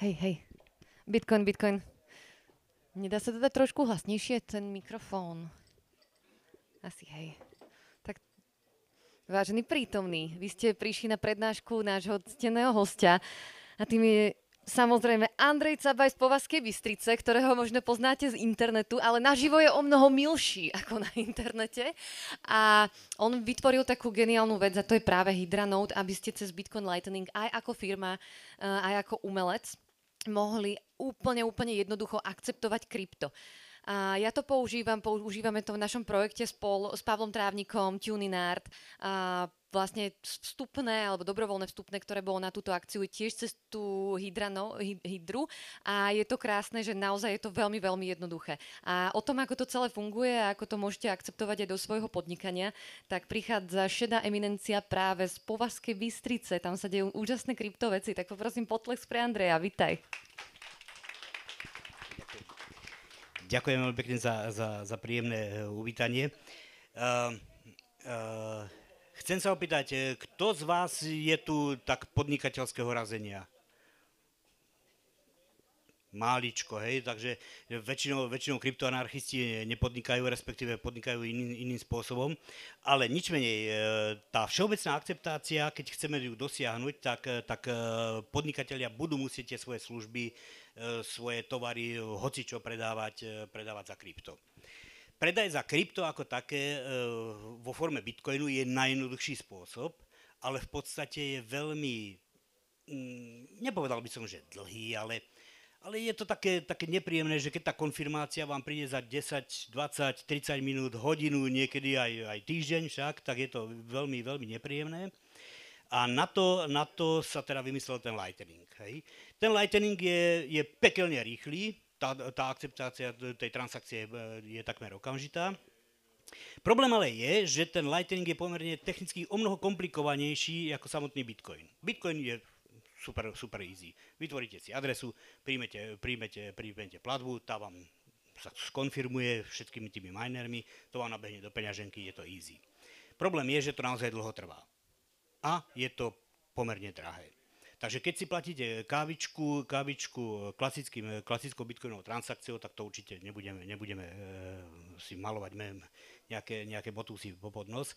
Hej, hej. Bitcoin, Bitcoin. Nedá sa to dať trošku hlasnejšie, ten mikrofón? Asi hej. Tak, vážený prítomný, vy ste prišli na prednášku nášho cteného hostia a tým je samozrejme Andrej Cabaj z Považskej Bystrice, ktorého možno poznáte z internetu, ale naživo je o mnoho milší ako na internete. A on vytvoril takú geniálnu vec a to je práve Hydranode, aby ste cez Bitcoin Lightning aj ako firma, aj ako umelec mohli úplne jednoducho akceptovať krypto. A ja to používame to v našom projekte spolu s Pavlom Trávnikom, Tuninart, a vlastne vstupné alebo dobrovoľné vstupné, ktoré bolo na túto akciu tiež cez tú Hydru a je to krásne, že naozaj je to veľmi jednoduché. A o tom, ako to celé funguje a ako to môžete akceptovať aj do svojho podnikania, tak prichádza šedá eminencia práve z Považskej Bystrice, tam sa dejú úžasné kryptoveci, tak poprosím potlesk pre Andreja, vitaj. Ďakujem veľmi pekne za príjemné uvítanie. Chcem sa opýtať, kto z vás je tu tak podnikateľského razenia? Máličko, hej, takže väčšinou kryptoanarchisti nepodnikajú, respektíve podnikajú iným spôsobom, ale nič menej, tá všeobecná akceptácia, keď chceme ju dosiahnuť, tak podnikatelia budú musieť tie svoje služby, svoje tovary, hocičo predávať za krypto. Predaj za krypto ako také vo forme bitcoinu je najjednoduchší spôsob, ale v podstate je veľmi, nepovedal by som, že dlhý, ale je to také nepríjemné, že keď tá konfirmácia vám príde za 10, 20, 30 minút, hodinu, niekedy aj týždeň však, tak je to veľmi nepríjemné. A na to sa teda vymyslel ten Lightning. Hej. Ten Lightning je pekelne rýchly, tá akceptácia tej transakcie je takmer okamžitá. Problém ale je, že ten Lightning je pomerne technicky o mnoho komplikovanejší ako samotný Bitcoin. Bitcoin je super easy. Vytvoríte si adresu, príjmete platbu, tá vám sa skonfirmuje všetkými tými minermi, to vám nabehne do peňaženky, je to easy. Problém je, že to naozaj dlho trvá. A je to pomerne drahé. Takže keď si platíte kávičku klasickou bitcoinovou transakciou, tak to určite nebudeme si malovať nejaké botúsy pod nos.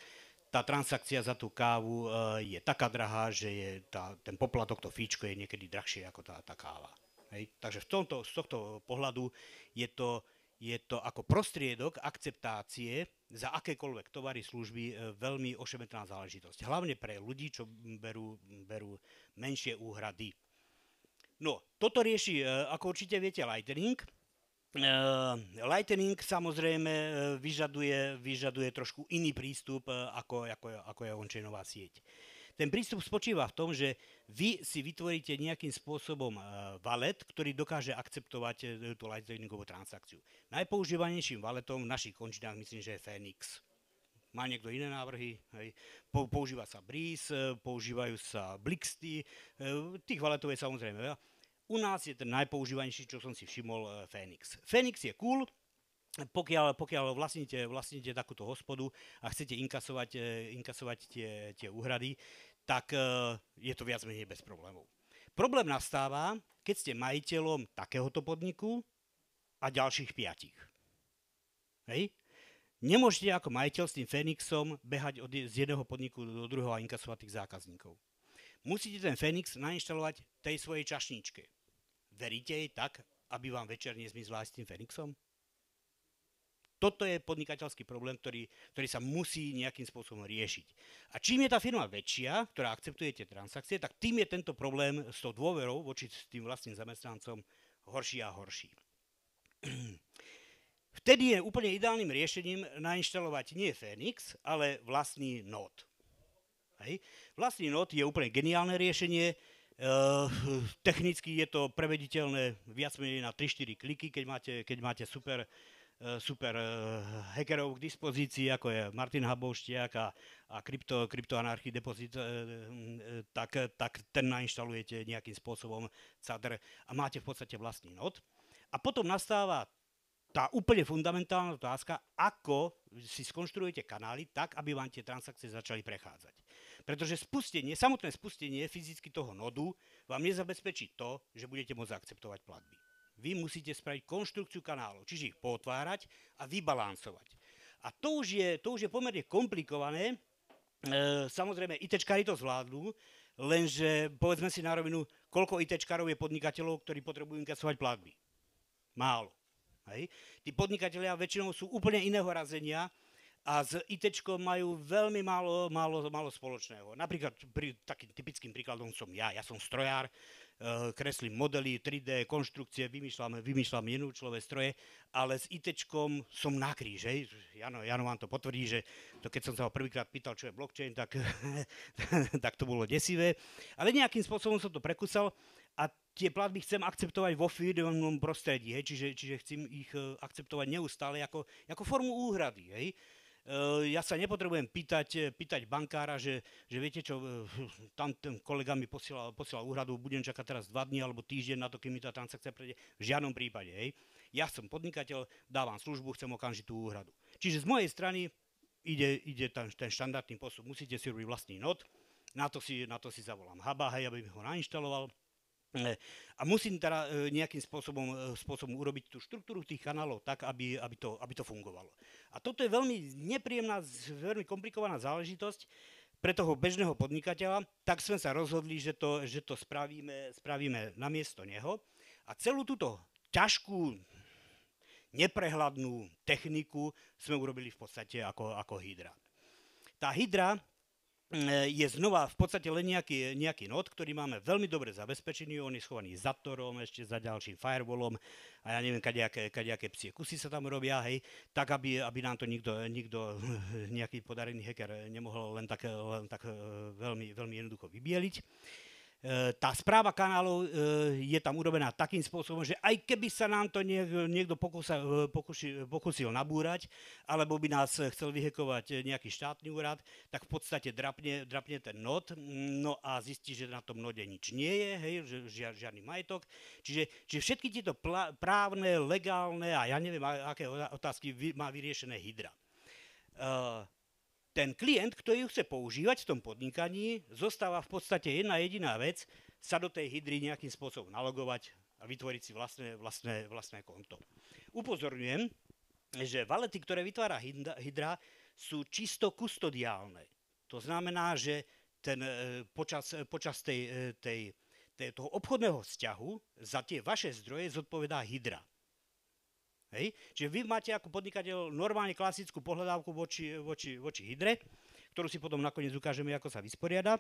Tá transakcia za tú kávu je taká drahá, že ten poplatok, to fíčko je niekedy drahšie ako tá káva. Hej? Takže z tohto pohľadu je to ako prostriedok akceptácie za akékoľvek tovary, služby veľmi ošemetná záležitosť. Hlavne pre ľudí, čo berú menšie úhrady. No, toto rieši, ako určite viete, Lightning. Lightning samozrejme vyžaduje trošku iný prístup, ako je on-chainová sieť. Ten prístup spočíva v tom, že vy si vytvoríte nejakým spôsobom wallet, ktorý dokáže akceptovať tú Lightningovú transakciu. Najpoužívanejším walletom v našich končinách myslím, že je Phoenix. Má niekto iné návrhy? Hej. Používa sa Breeze, používajú sa Blixty, tých walletov je samozrejme veľa. U nás je ten najpoužívanejší, čo som si všimol, Phoenix. Phoenix je cool, pokiaľ vlastníte takúto hospodu a chcete inkasovať tie úhrady, tak je to viac menej bez problémov. Problém nastáva, keď ste majiteľom takéhoto podniku a ďalších 5. Hej? Nemôžete ako majiteľ s tým Phoenixom behať z jedného podniku do druhého a inkasovať tých zákazníkov. Musíte ten Phoenix nainštalovať tej svojej čašničke. Veríte jej tak, aby vám večer nezmizla aj s tým Phoenixom? Toto je podnikateľský problém, ktorý sa musí nejakým spôsobom riešiť. A čím je tá firma väčšia, ktorá akceptuje tie transakcie, tak tým je tento problém s tou dôverou voči tým vlastným zamestnancom horší a horší. Vtedy je úplne ideálnym riešením nainštalovať nie Phoenix, ale vlastný Node. Hej. Vlastný Node je úplne geniálne riešenie. Technicky je to prevediteľné viac menej na 3-4 kliky, keď máte super hackerov k dispozícii, ako je Martin Habouštiak a kryptoanarchy depozit, tak ten nainštalujete nejakým spôsobom CADR a máte v podstate vlastný Node. A potom nastáva tá úplne fundamentálna otázka, ako si skonštruujete kanály tak, aby vám tie transakcie začali prechádzať. Pretože samotné spustenie fyzicky toho nodu vám nezabezpečí to, že budete môcť akceptovať platby. Vy musíte spraviť konštrukciu kanálov, čiže ich potvárať a vybalansovať. A to už je pomerne komplikované. Samozrejme, ITčkári to zvládnu, lenže povedzme si na rovinu, koľko ITčkárov je podnikateľov, ktorí potrebujú inkasovať platby. Málo. Hej. Tí podnikatelia väčšinou sú úplne iného razenia a s ITčkom majú veľmi málo spoločného. Napríklad takým typickým príkladom som ja. Ja som strojár, kreslím modely, 3D, konštrukcie, vymýšľam jednoučlové stroje, ale s ITčkom som na kríž. Jano vám to potvrdí, že to, keď som sa ho prvýkrát pýtal, čo je blockchain, tak, tak to bolo desivé. Ale nejakým spôsobom som to prekúsal a tie platby chcem akceptovať vo firmnom prostredí, čiže chcem ich akceptovať neustále ako formu úhrady. Hej. Ja sa nepotrebujem pýtať bankára, že viete čo, tam ten kolega mi posielal úhradu, budem čakať teraz 2 dní alebo týždeň na to, kým mi tá transakcia prejde. V žiadnom prípade. Hej. Ja som podnikateľ, dávam službu, chcem okamžitú úhradu. Čiže z mojej strany ide ten štandardný postup. Musíte si robiť vlastný NOT, na to si zavolám huba, hej, aby mi ho nainštaloval. A musím teda nejakým spôsobom urobiť tú štruktúru tých kanálov tak, aby to fungovalo. A toto je veľmi nepríjemná, veľmi komplikovaná záležitosť pre toho bežného podnikateľa, tak sme sa rozhodli, že to spravíme namiesto neho. A celú túto ťažkú, neprehľadnú techniku sme urobili v podstate ako Hydra. Tá Hydra je znova v podstate len nejaký nód, ktorý máme veľmi dobre zabezpečený, on je schovaný za Torom, ešte za ďalším firewallom a ja neviem, kadejaké psie kusy sa tam robia, hej, tak aby nám to nikto nejaký podarený hacker nemohol len tak veľmi jednoducho vybieliť. Tá správa kanálov je tam urobená takým spôsobom, že aj keby sa nám to niekto pokúsil nabúrať, alebo by nás chcel vyhekovať nejaký štátny úrad, tak v podstate drapne ten nód, no a zistí, že na tom nóde nič nie je, hej, že žiadny majetok. Čiže všetky tieto právne, legálne a ja neviem, aké otázky má vyriešené Hydra. Ten klient, ktorý ju chce používať v tom podnikaní, zostáva v podstate jedna jediná vec, sa do tej Hydry nejakým spôsobom nalogovať a vytvoriť si vlastné konto. Upozorňujem, že valety, ktoré vytvára Hydra, sú čisto kustodiálne. To znamená, že počas toho obchodného vzťahu za tie vaše zdroje zodpovedá Hydra. Hej. Čiže vy máte ako podnikateľ normálne klasickú pohľadávku voči Hydre, ktorú si potom nakoniec ukážeme, ako sa vysporiada.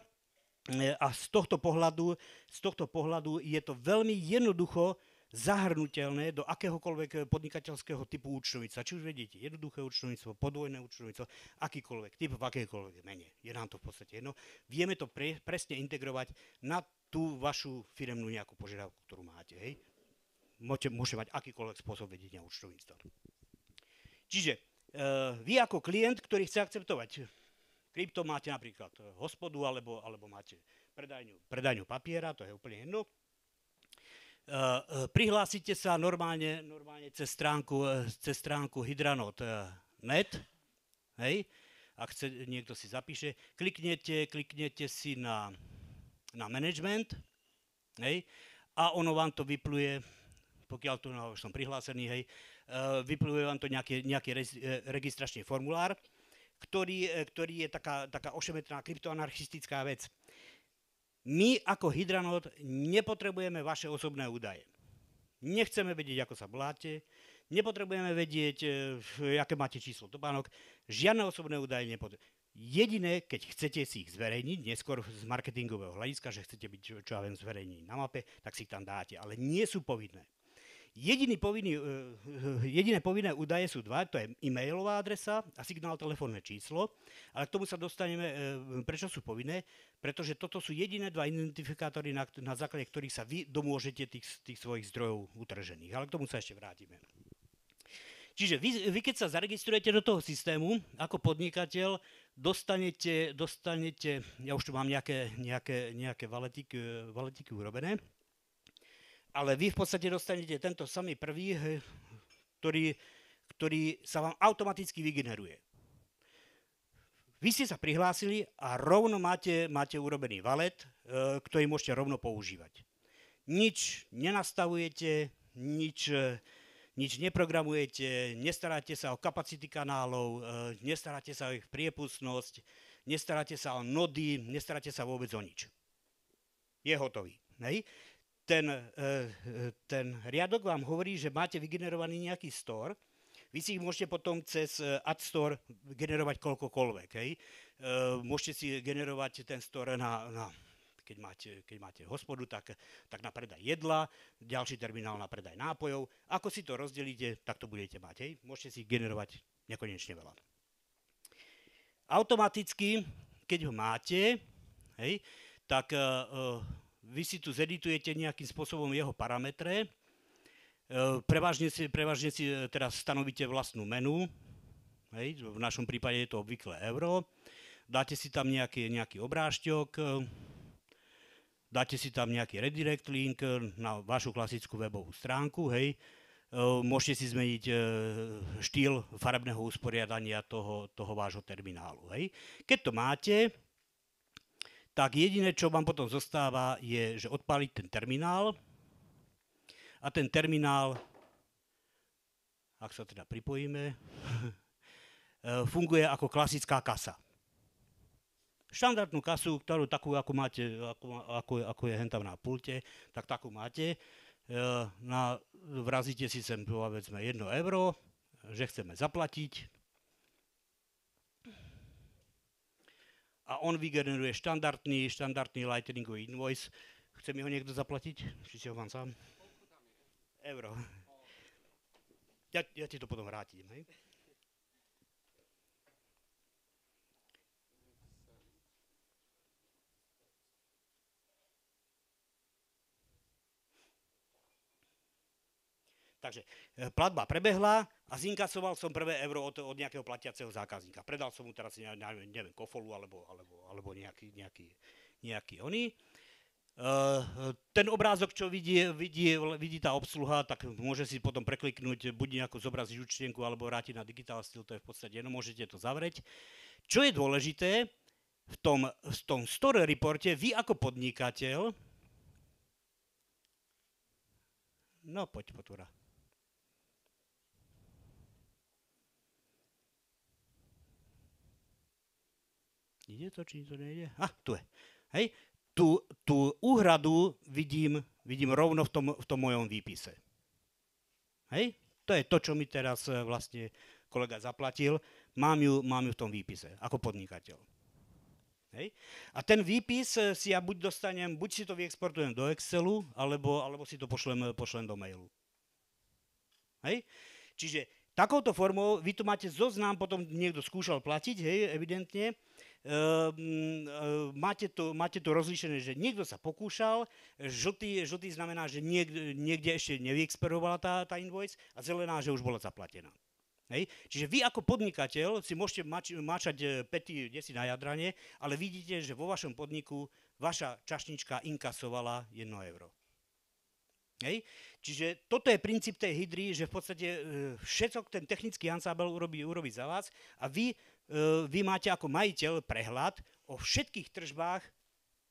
A z tohto pohľadu je to veľmi jednoducho zahrnutelné do akéhokoľvek podnikateľského typu účtovníctva. Či už vedíte, jednoduché účtovníctvo, podvojné účtovníctvo, akýkoľvek typ v akékoľvek mene. Je nám to v podstate jedno. Vieme to presne integrovať na tú vašu firemnú nejakú požiadavku, ktorú máte. Hej. Môžete mať akýkoľvek spôsob vedenia účtovníctva. Čiže vy ako klient, ktorý chce akceptovať krypto, máte napríklad hospodu alebo máte predajňu papiera, to je úplne jedno. Prihlásite sa normálne cez stránku hydranode.net. Hej, ak niekto si zapíše, kliknete si na management, hej, a ono vám to vypluje, pokiaľ tu už som prihlásený, hej, vypluje vám to nejaký registračný formulár, ktorý je taká ošemetná kryptoanarchistická vec. My ako Hydranode nepotrebujeme vaše osobné údaje. Nechceme vedieť, ako sa voláte, nepotrebujeme vedieť, aké máte číslo topánok, žiadne osobné údaje nepotrebujeme. Jediné, keď chcete si ich zverejniť, neskôr z marketingového hľadiska, že chcete byť, čo ja viem, zverejniť na mape, tak si ich tam dáte, ale nie sú povinné. Jediné povinné údaje sú dva, to je e-mailová adresa a signál telefónne číslo, ale k tomu sa dostaneme, prečo sú povinné, pretože toto sú jediné dva identifikátory, na základe ktorých sa vy domôžete tých svojich zdrojov utržených, ale k tomu sa ešte vrátime. Čiže vy keď sa zaregistrujete do toho systému, ako podnikateľ, dostanete, ja už tu mám nejaké valetiky urobené, ale vy v podstate dostanete tento samý prvý, ktorý sa vám automaticky vygeneruje. Vy ste sa prihlásili a rovno máte urobený valet, ktorý môžete rovno používať. Nič nenastavujete, nič neprogramujete, nestaráte sa o kapacity kanálov, nestaráte sa o ich priepustnosť, nestaráte sa o nody, nestaráte sa vôbec o nič. Je hotový. Hej? Ten riadok vám hovorí, že máte vygenerovaný nejaký store. Vy si ich môžete potom cez Add Store generovať koľkokoľvek. Hej? Môžete si generovať ten store keď máte hospodu, tak na predaj jedla, ďalší terminál na predaj nápojov. Ako si to rozdelíte, tak to budete mať. Hej? Môžete si generovať nekonečne veľa. Automaticky, keď ho máte, hej, tak vy si tu zeditujete nejakým spôsobom jeho parametre. Prevažne si teraz stanovíte vlastnú menu. Hej, v našom prípade je to obvykle euro. Dáte si tam nejaký obrážďok, dáte si tam nejaký redirect link na vašu klasickú webovú stránku. Hej. Môžete si zmeniť štýl farebného usporiadania toho vášho terminálu. Hej. Keď to máte, tak jediné, čo vám potom zostáva, je, že odpáliť ten terminál. A ten terminál, ak sa teda pripojíme, funguje ako klasická kasa. Štandardnú kasu, ktorú takú, ako máte, ako je hentam na pulte, tak takú máte. Vrazíte si sem, povedzme, 1 euro, že chceme zaplatiť. A on vygeneruje štandardný lightningový invoice. Chce mi ho niekto zaplatiť? Či si ho mám sám? Euro. Ja ti to potom vrátim, hej? Takže platba prebehla a zinkasoval som prvé euro od nejakého platiaceho zákazníka. Predal som mu teraz, neviem, kofolu alebo nejaký oný. Ten obrázok, čo vidí tá obsluha, tak môže si potom prekliknúť, buď nejakú zobraziť účtenku alebo vrátiť na Digital Styl, to je v podstate jedno, môžete to zavrieť. Čo je dôležité, v tom story reporte vy ako podnikateľ, no poď potúra. Ide to, či to nejde? Tu je. Hej. Tú úhradu vidím rovno v tom mojom výpise. Hej. To je to, čo mi teraz vlastne kolega zaplatil. Mám ju v tom výpise, ako podnikateľ. Hej. A ten výpis si ja buď si to vyexportujem do Excelu, alebo si to pošlem do mailu. Hej. Čiže takouto formou vy tu máte zoznam, potom niekto skúšal platiť, hej, evidentne. Máte tu rozlíšené, že niekto sa pokúšal, žltý znamená, že niekde ešte nevyexperovala tá invoice a zelená, že už bola zaplatená. Hej. Čiže vy ako podnikateľ si môžete máčať pety desi na Jadrane, ale vidíte, že vo vašom podniku vaša čašnička inkasovala 1 euro. Hej. Čiže toto je princíp tej hydry, že v podstate všetko ten technický ansábel urobí za vás a vy máte ako majiteľ prehľad o všetkých tržbách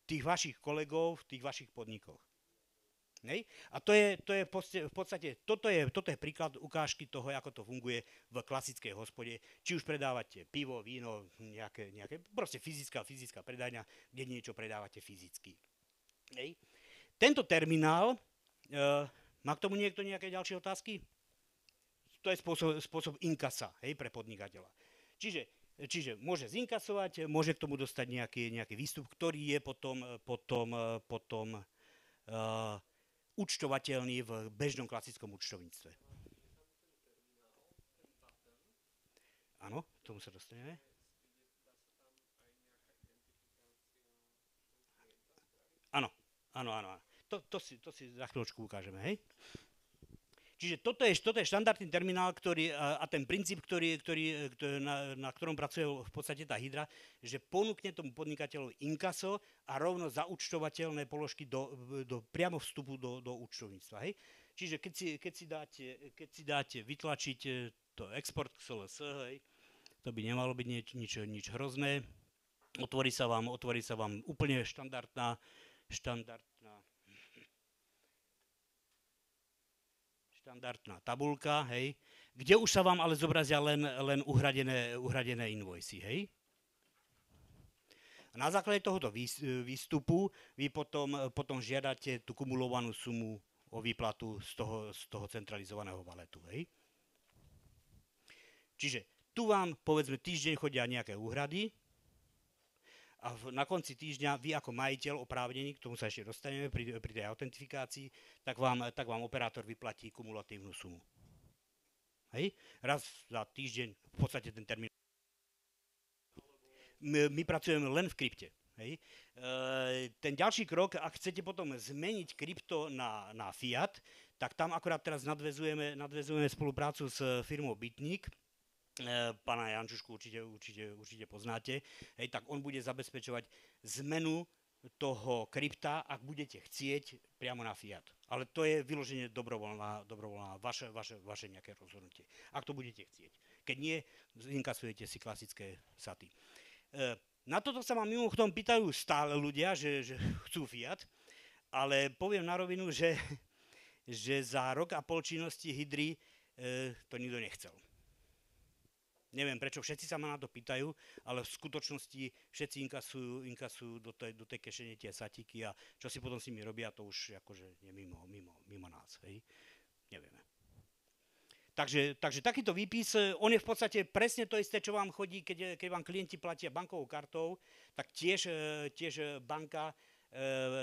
tých vašich kolegov v tých vašich podnikoch. Hej. A to je v podstate, toto je príklad ukážky toho, ako to funguje v klasickej hospode. Či už predávate pivo, víno, nejaké proste fyzická predajňa, kde niečo predávate fyzicky. Hej. Tento terminál, má k tomu niekto nejaké ďalšie otázky? To je spôsob inkasa, hej, pre podnikateľa. Čiže môže zinkasovať, môže k tomu dostať nejaký výstup, ktorý je potom účtovateľný v bežnom klasickom účtovníctve. Áno, k tomu sa dostaneme. Áno. To si za chvíľočku ukážeme, hej? Čiže toto je štandardný terminál, a ten princíp, na ktorom pracuje v podstate tá hydra, že ponúkne tomu podnikateľovi inkaso a rovno zaúčtovateľné položky priamo vstupu do účtovníctva. Hej? Čiže keď si dáte vytlačiť to export XLS, hej, To by nemalo byť nič hrozné. Otvorí sa vám úplne štandardná tabuľka, hej, kde už sa vám ale zobrazia len uhradené invoicy, hej. A na základe tohoto výstupu vy potom žiadate tú kumulovanú sumu o výplatu z toho centralizovaného valetu, hej. Čiže tu vám, povedzme, týždeň chodia nejaké úhrady a na konci týždňa vy ako majiteľ oprávnený, k tomu sa ešte dostaneme pri tej autentifikácii, tak vám operátor vyplatí kumulatívnu sumu. Hej? Raz za týždeň v podstate ten termín. My pracujeme len v krypte. Hej? Ten ďalší krok, ak chcete potom zmeniť krypto na fiat, tak tam akorát teraz nadväzujeme spoluprácu s firmou Bitnik. Pána Jančušku určite poznáte, hej, tak on bude zabezpečovať zmenu toho krypta, ak budete chcieť priamo na fiat. Ale to je vyloženie dobrovoľná vaše nejaké rozhodnutie, ak to budete chcieť. Keď nie, inkasujete si klasické saty. Na toto sa ma mimochodom pýtajú stále ľudia, že chcú fiat, ale poviem na rovinu, že za rok a pol činnosti Hydry to nikto nechcel. Neviem, prečo všetci sa ma na to pýtajú, ale v skutočnosti všetci inkasujú do tej kešene tie satíky a čo si potom s nimi robia, to už akože je mimo nás, hej. Nevieme. Takže takýto výpis, on je v podstate presne to isté, čo vám chodí, keď vám klienti platia bankovou kartou, tak tiež banka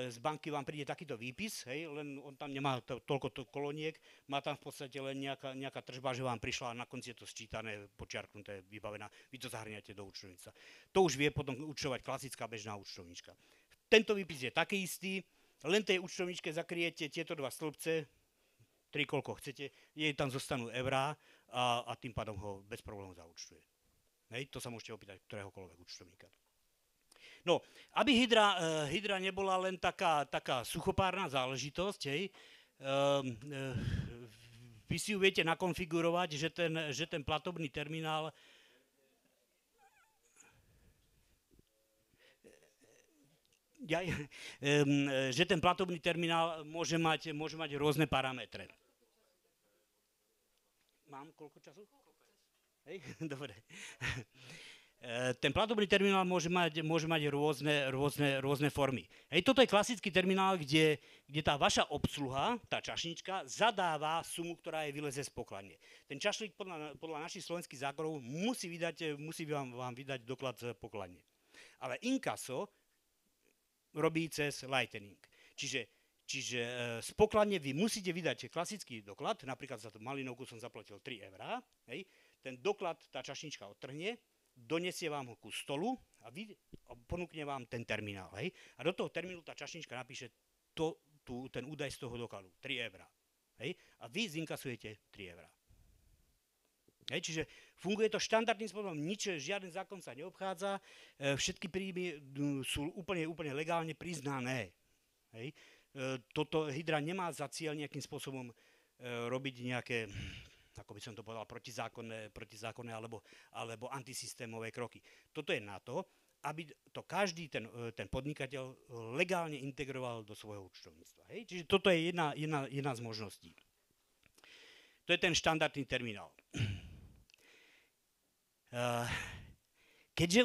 z banky vám príde takýto výpis, hej, len on tam nemá toľko koloniek, má tam v podstate len nejaká tržba, že vám prišla a na konci je to sčítané, počiarknuté, vybavená, vy to zahrňate do účtovníctva. To už vie potom účtovať klasická bežná účtovníčka. Tento výpis je taký istý, len tej účtovníčke zakriete tieto dva stĺpce, 3 koľko chcete, jej tam zostanú eurá a tým pádom ho bez problémov zaúčtuje. Hej, to sa môžete opýtať ktoréhokoľvek účtovníka. No, aby Hydra nebola len taká suchopárna záležitosť, hej, vy si ju viete nakonfigurovať, že ten platobný terminál môže mať rôzne parametre. Mám koľko času? Hej, dobre. Ten platobný terminál môže mať rôzne formy. Hej, toto je klasický terminál, kde tá vaša obsluha, tá čašnička, zadáva sumu, ktorá je vyleze z pokladne. Ten čašník podľa našich slovenských zákonov musí vám vydať doklad z pokladne. Ale inkaso robí cez Lightning. Čiže z pokladne vy musíte vydať klasický doklad, napríklad za tú malinovku som zaplatil 3 eurá, hej, ten doklad tá čašnička odtrhne, donesie vám ho ku stolu a ponúkne vám ten terminál. Hej? A do toho terminálu tá čašnička napíše ten údaj z toho dokladu, 3 eurá. Hej? A vy zinkasujete 3 eurá. Hej? Čiže funguje to štandardným spôsobom, žiaden zákon sa neobchádza, všetky príjmy sú úplne legálne priznané. Hej? Toto Hydra nemá za cieľ nejakým spôsobom robiť nejaké, ako by som to povedal, protizákonné alebo antisystémové kroky. Toto je na to, aby to každý ten podnikateľ legálne integroval do svojho účtovníctva. Hej? Čiže toto je jedna z možností. To je ten štandardný terminál. Keďže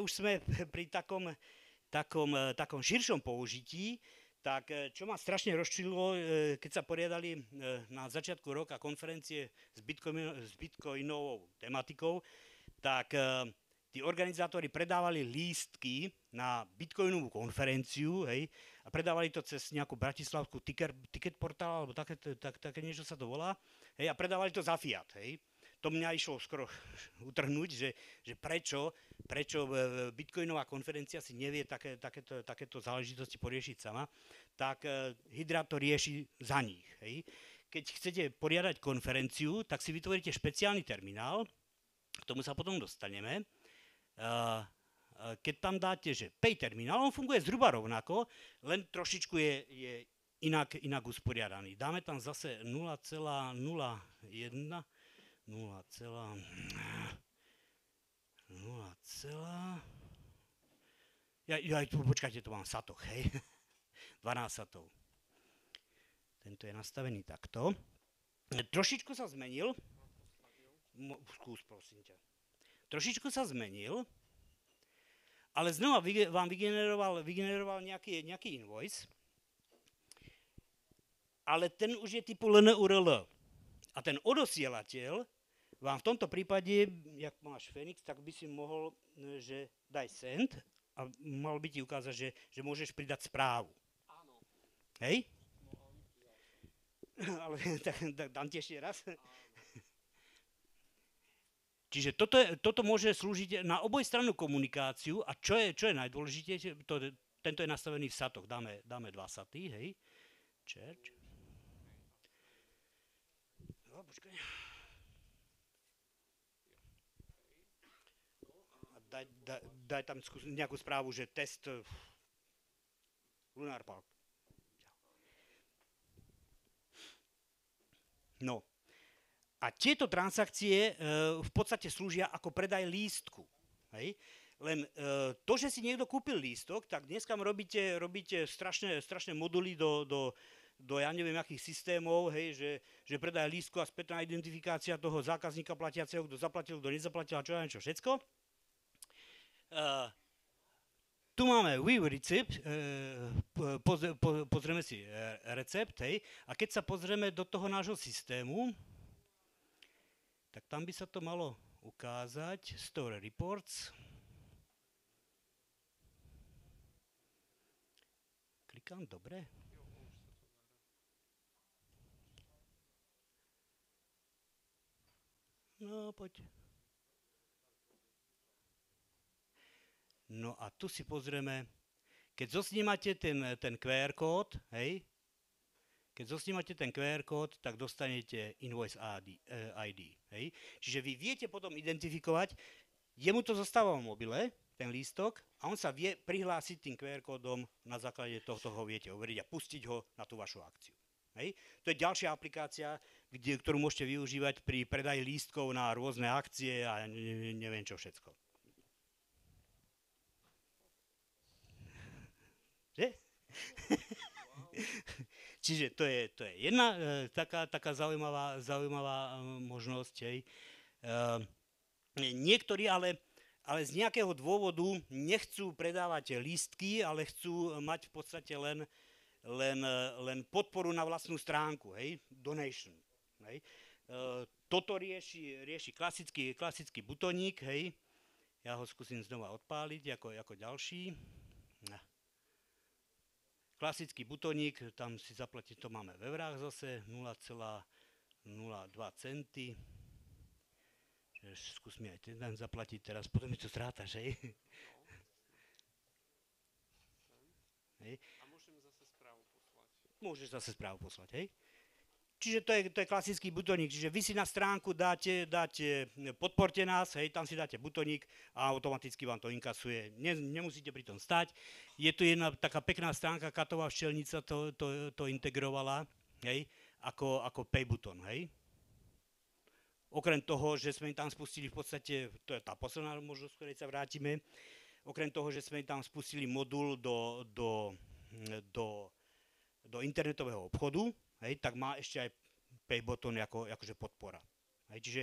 už sme pri takom širšom použití, tak čo ma strašne rozčililo, keď sa poriadali na začiatku roka konferencie s bitcoinovou tematikou, tak tí organizátori predávali lístky na bitcoinovú konferenciu, hej, a predávali to cez nejakú bratislavskú ticket portál, alebo také niečo sa to volá, hej, a predávali to za fiat, hej. To mňa išlo skoro utrhnúť, že prečo bitcoinová konferencia si nevie takéto záležitosti poriešiť sama, tak Hydra to rieši za nich. Hej. Keď chcete poriadať konferenciu, tak si vytvoríte špeciálny terminál, k tomu sa potom dostaneme. Keď tam dáte, že Pay terminál, on funguje zhruba rovnako, len trošičku je inak usporiadaný. Dáme tam zase 0,01, 0, počkajte, to mám satok, hej. 12 satov. Tento je nastavený takto. Trošičku sa zmenil. Skús, prosím ťa. Trošičku sa zmenil, ale znova vám vygeneroval nejaký invoice, ale ten už je typu LNURL. A ten odosielateľ vám v tomto prípade, jak máš Phoenix, tak by si mohol, že daj send a mal by ti ukázať, že môžeš pridať správu. Áno. Hej? Ale tak dám ti ešte raz. Čiže toto môže slúžiť na obojstrannú komunikáciu a čo je najdôležitejšie, tento je nastavený v satoch, dáme 2 saty, hej. Church. No, počkaj. Daj tam nejakú správu, že test Lunar Park. No. A tieto transakcie v podstate slúžia ako predaj lístku. Hej? Len to, že si niekto kúpil lístok, tak dneska robíte strašné moduly do ja neviem akých systémov, hej, že predaj lístku a spätná identifikácia toho zákazníka platiaceho, kto zaplatil, kto nezaplatil a čo ja neviem čo všetko. Tu máme view recept, pozrieme si recept, hej, a keď sa pozrieme do toho nášho systému, tak tam by sa to malo ukázať, Store Reports. Klikám, dobre. No, poď. No a tu si pozrieme, keď zosnímate ten QR kód, hej, keď zosnímate ten QR kód, tak dostanete Invoice ID. Hej. Čiže vy viete potom identifikovať, jemu to zostáva v mobile, ten lístok, a on sa vie prihlásiť tým QR kódom, na základe tohto ho viete overiť a pustiť ho na tú vašu akciu. Hej. To je ďalšia aplikácia, ktorú môžete využívať pri predaji lístkov na rôzne akcie a neviem čo všetko. Že? Čiže to je jedna taká zaujímavá možnosť. Hej. Niektorí ale z nejakého dôvodu nechcú predávať lístky, ale chcú mať v podstate len podporu na vlastnú stránku, hej, donation. Hej. Toto rieši klasický butoník, hej. Ja ho skúsim znova odpáliť ako ďalší. Klasický butoník, tam si zaplatiť, to máme v eurách zase, 0,02 centy. Skús mi aj ten zaplatiť teraz, potom mi to zrátaš, hej? Hej. A môžem zase správu poslať. Môžeš zase správu poslať, hej? Čiže to je klasický butoník, čiže vy si na stránku dáte podporte nás, hej, tam si dáte butoník a automaticky vám to inkasuje. Nemusíte pri tom stať. Je tu jedna taká pekná stránka, Katová včelnica to integrovala, hej, ako pay button, hej. Okrem toho, že sme tam spustili v podstate, to je tá posledná možnosť, ktorej sa vrátime, okrem toho, že sme tam spustili modul do internetového obchodu, hej, tak má ešte aj pay button akože podpora. Hej, čiže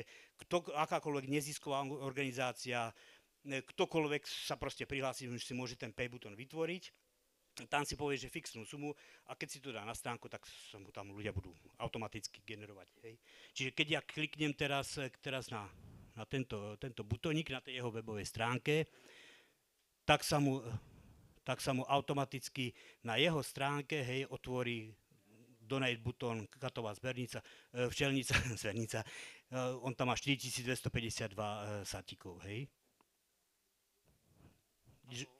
akákoľvek nezisková organizácia, ktokoľvek sa proste prihlási, že si môže ten pay button vytvoriť, tam si povie, že fixnú sumu a keď si to dá na stránku, tak sa mu tam ľudia budú automaticky generovať. Hej. Čiže keď ja kliknem teraz na tento butoník na tej jeho webovej stránke, tak sa mu automaticky na jeho stránke, hej, otvorí donate button, Katová včelnica, on tam má 4252 satíkov, hej.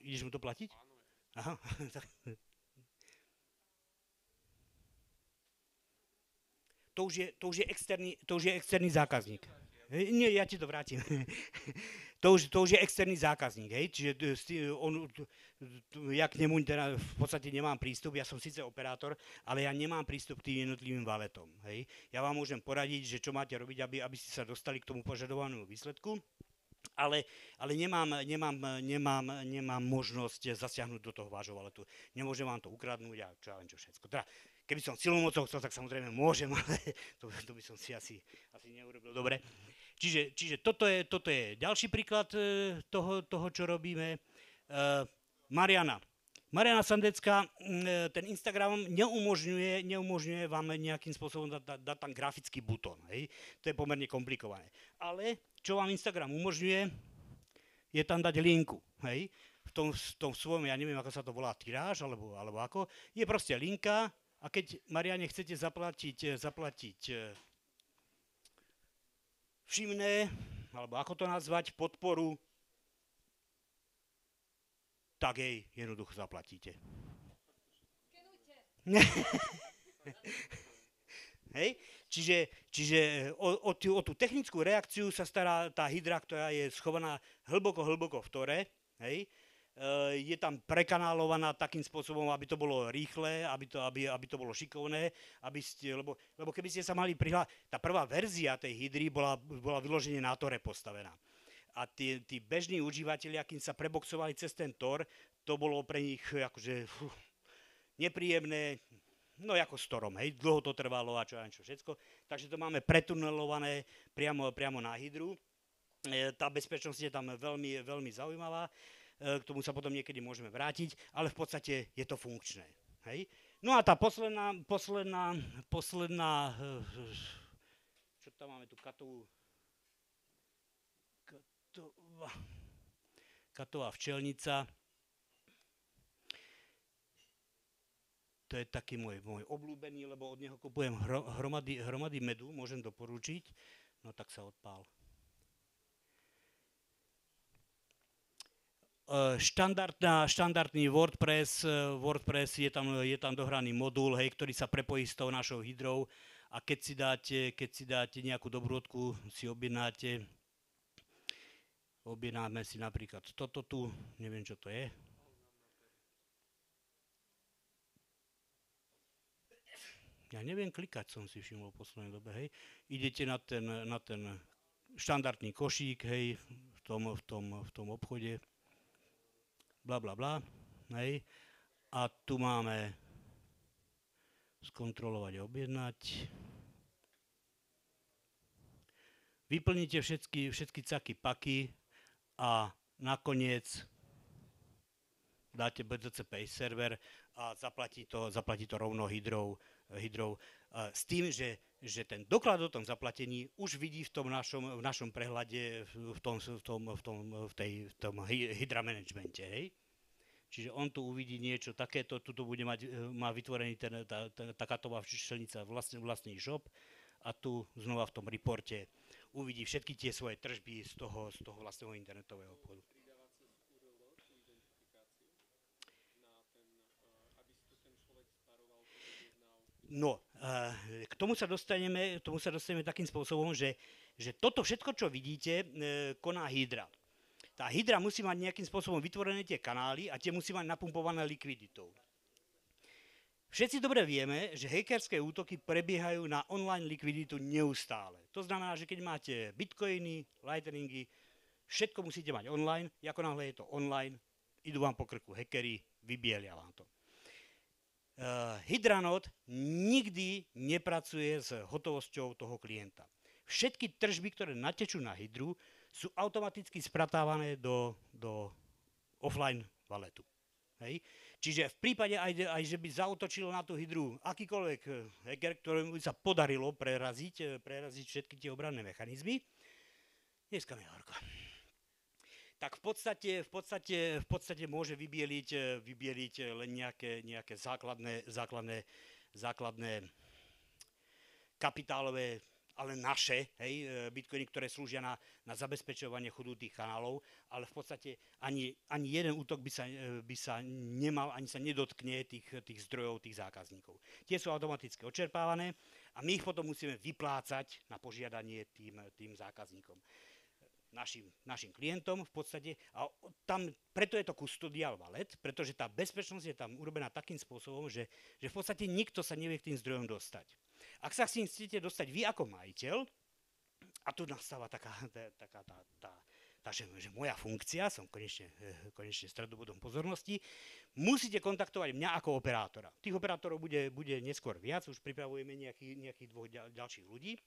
Ideš mu to platiť? Aha. To už je externý zákazník. Nie, ja ti to vrátim. To už je externý zákazník, hej, čiže ja k nemu teda v podstate nemám prístup, ja som síce operátor, ale ja nemám prístup k tým jednotlivým valetom, hej. Ja vám môžem poradiť, že čo máte robiť, aby ste sa dostali k tomu požadovanému výsledku, ale nemám možnosť zasiahnuť do toho vášho valetu. Nemôžem vám to ukradnúť a čo ja viem čo všetko. Teda, keby som silou mocou chcel, tak samozrejme môžem, ale to by som si asi neurobil dobre. Čiže toto je ďalší príklad toho čo robíme. Mariana Sandecká, ten Instagram neumožňuje vám nejakým spôsobom dať tam grafický butón. Hej? To je pomerne komplikované. Ale čo vám Instagram umožňuje, je tam dať linku. Hej? V tom svojom, ja neviem, ako sa to volá, tiráž, alebo ako, je proste linka a keď Mariane chcete zaplatiť všimné, alebo ako to nazvať, podporu, tak jej jednoducho zaplatíte. Hej? Čiže o tú technickú reakciu sa stará tá hydra, ktorá je schovaná hlboko v tore. Hej? Je tam prekanálovaná takým spôsobom, aby to bolo rýchle, aby to bolo šikovné, lebo keby ste sa mali tá prvá verzia tej hydry bola vyložene na tore postavená. A tí bežní užívateľia, kým sa preboxovali cez ten tor, to bolo pre nich akože nepríjemné, no ako s torom, hej, dlho to trvalo a čo všetko. Takže to máme pretunelované priamo na hydru. Tá bezpečnosť je tam veľmi, veľmi zaujímavá, k tomu sa potom niekedy môžeme vrátiť, ale v podstate je to funkčné. Hej. No a tá posledná, čo tam máme tu, katová včelnica. To je taký môj obľúbený, lebo od neho kupujem hromady medu, môžem doporučiť. No tak sa odpál. Štandardný WordPress je tam dohraný modul, hej, ktorý sa prepojí s tou našou hydrou a keď si dáte nejakú dobrôdku, si objednáme si napríklad toto tu, neviem čo to je. Ja neviem klikať, som si všimol v poslednej dobe, hej. Idete na ten štandardný košík, hej, v tom obchode, bla bla bla, hej. A tu máme skontrolovať a objednať. Vyplníte všetky caky paky a nakoniec dáte BTC Pay server a zaplatí to rovno hydrou s tým, že ten doklad o tom zaplatení už vidí v tom našom prehľade v tom hydra managemente, hej. Čiže on tu uvidí niečo takéto, tuto má vytvorený tá katová včelnica vlastný shop a tu znova v tom reporte uvidí všetky tie svoje tržby z toho vlastného internetového obchodu. No, k tomu sa dostaneme takým spôsobom, že toto všetko, čo vidíte, koná hydra. Tá hydra musí mať nejakým spôsobom vytvorené tie kanály a tie musí mať napumpované likviditou. Všetci dobre vieme, že hackerské útoky prebiehajú na online likviditu neustále. To znamená, že keď máte bitcoiny, lightningy, všetko musíte mať online, ako náhle je to online, idú vám po krku hackeri, vybielia vám to. Hydranode nikdy nepracuje s hotovosťou toho klienta. Všetky tržby, ktoré natečú na hydru, sú automaticky spratávané do offline waletu. Hej. Čiže v prípade aj že by zaútočil na tú hydru akýkoľvek hacker, ktorému by sa podarilo preraziť všetky tie obranné mechanizmy, dneska mi je horko, tak v podstate môže vybieliť len nejaké základné kapitálové, ale naše, hej, bitcoiny, ktoré slúžia na zabezpečovanie chodu tých kanálov, ale v podstate ani jeden útok by sa nemal, ani sa nedotkne tých zdrojov, tých zákazníkov. Tie sú automaticky odčerpávané a my ich potom musíme vyplácať na požiadanie tým zákazníkom. Našim klientom v podstate a tam, preto je to custodial wallet, pretože tá bezpečnosť je tam urobená takým spôsobom, že v podstate nikto sa nevie k tým zdrojom dostať. Ak sa s tým chcete dostať vy ako majiteľ, a tu nastáva taká takže že moja funkcia, som konečne stredobodom pozornosti, musíte kontaktovať mňa ako operátora. Tých operátorov bude neskôr viac, už pripravujeme nejakých dvoch ďalších ľudí,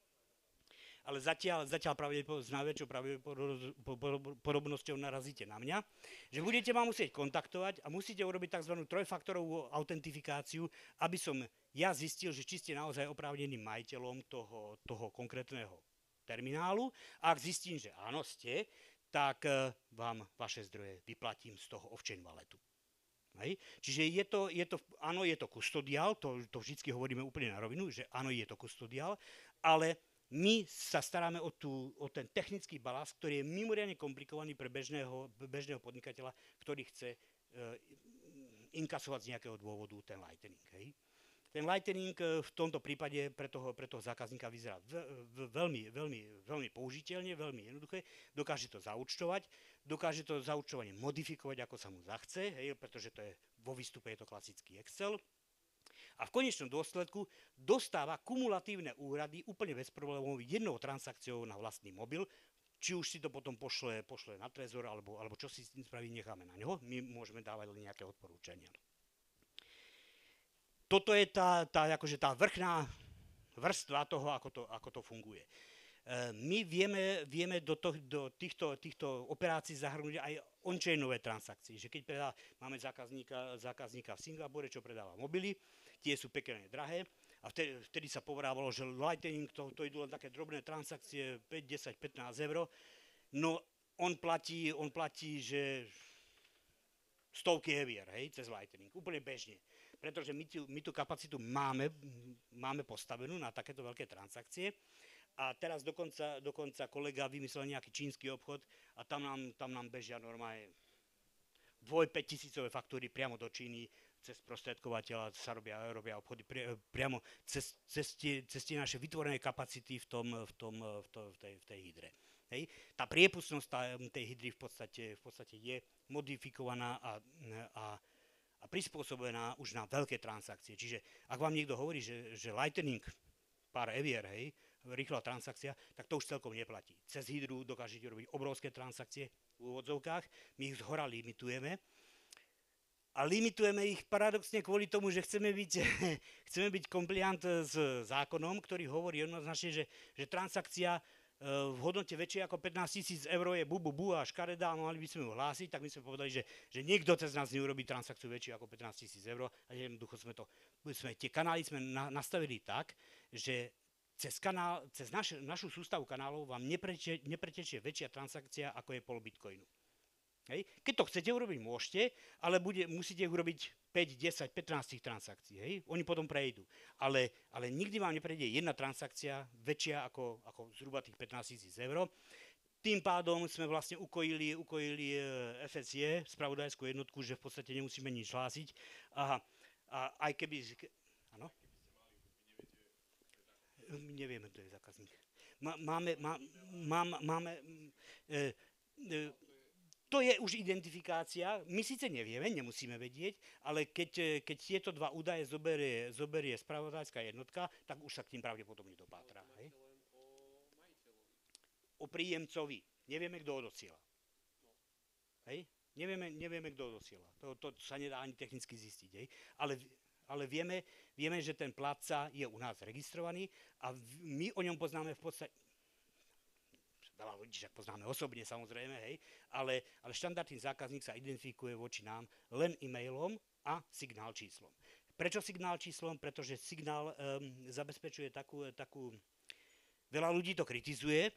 ale zatiaľ pravdepodobne s najväčšou pravdepodobnosťou narazíte na mňa, že budete ma musieť kontaktovať a musíte urobiť tzv. Trojfaktorovú autentifikáciu, aby som ja zistil, že či ste naozaj oprávneným majiteľom toho konkrétneho terminálu. A ak zistím, že áno ste, tak vám vaše zdroje vyplatím z toho off-chain walletu. Hej. Čiže áno, je to kustodiál, to vždy hovoríme úplne na rovinu, že áno, je to kustodiál, ale my sa staráme o ten technický balast, ktorý je mimoriadne komplikovaný pre bežného podnikateľa, ktorý chce inkasovať z nejakého dôvodu ten lightning. Hej. Ten lightning v tomto prípade pre toho zákazníka vyzerá veľmi použiteľne, veľmi jednoduché. Dokáže to zaúčtovať, dokáže to zaúčtovanie modifikovať, ako sa mu zachce, hej, pretože to je, vo výstupe je to klasický Excel. A v konečnom dôsledku dostáva kumulatívne úhrady úplne bez problémov jednou transakciou na vlastný mobil, či už si to potom pošle na Trezor, alebo čo si s tým spraví, necháme na ňo. My môžeme dávať len nejaké odporúčania. Toto je tá vrchná vrstva toho, ako to funguje. My vieme do týchto operácií zahrnúť aj on-chainové transakcie. Že keď máme zákazníka v Singapore, čo predáva mobily, tie sú pekne drahé a vtedy sa povedávalo, že Lightning, to idú len také drobné transakcie, 5, 10, 15 eur. No on platí, že stovky evier, hej, cez Lightning, úplne bežne. Pretože my tú kapacitu máme postavenú na takéto veľké transakcie. A teraz dokonca kolega vymyslel nejaký čínsky obchod a tam nám bežia normálne 2-5 tisícové faktúry priamo do Číny, cez prostredkovateľa sa robia obchody priamo cez tie naše vytvorené kapacity v tej hydre. Hej. Tá priepustnosť tej hydry v podstate je modifikovaná a prispôsobená už na veľké transakcie. Čiže ak vám niekto hovorí, že Lightning pár evier, hej, rýchla transakcia, tak to už celkom neplatí. Cez hydru dokážete robiť obrovské transakcie v úvodzovkách, my ich zhora limitujeme. A limitujeme ich paradoxne kvôli tomu, že chceme byť compliant s zákonom, ktorý hovorí jednoznačne, že transakcia v hodnote väčšej ako 15 000 eur je bu a škaredá, mali by sme ju hlásiť, tak my sme povedali, že nikto cez nás neurobí transakciu väčšiu ako 15 000 eur a jednoducho tie kanály sme nastavili tak, že cez našu sústavu kanálov vám nepretečie väčšia transakcia ako je pol bitcoinu. Hej. Keď to chcete urobiť, môžete, ale musíte urobiť 5, 10, 15 transakcií. Hej. Oni potom prejdú. Ale nikdy vám neprejde jedna transakcia väčšia ako zhruba tých 15 000 eur. Tým pádom sme vlastne ukojili FSJ, spravodajskú jednotku, že v podstate nemusíme nič hlásiť. A aj keby... Áno? My nevieme, kto je zákazník. To je už identifikácia. My síce nevieme, nemusíme vedieť, ale keď tieto dva údaje zoberie spravodajská jednotka, tak už sa k tým pravdepodobne dopátra. Hej? O príjemcovi. Nevieme, kto odosiela. Hej? Nevieme, kto odosiela. To sa nedá ani technicky zistiť. Hej? Ale vieme, že ten platca je u nás registrovaný a my o ňom poznáme v podstate... Veľa ľudí však poznáme osobne, samozrejme, hej, ale štandardný zákazník sa identifikuje voči nám len e-mailom a signál číslom. Prečo signál číslom? Pretože signál zabezpečuje takú... Veľa ľudí to kritizuje,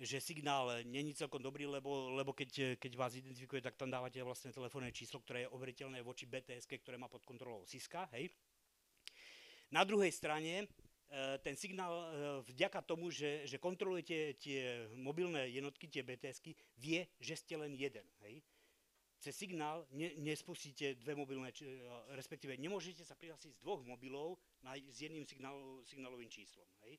že signál není celkom dobrý, lebo keď vás identifikuje, tak tam dávate vlastne telefónne číslo, ktoré je overiteľné voči BTS, ktoré má pod kontrolou Cisca, hej. Na druhej strane ten signál vďaka tomu, že kontrolujete tie mobilné jednotky, tie BTSky, vie, že ste len jeden. Hej. Cez signál nespustíte dve mobilné, respektíve nemôžete sa prihlásiť z dvoch mobilov s jedným signálovým číslom. Hej.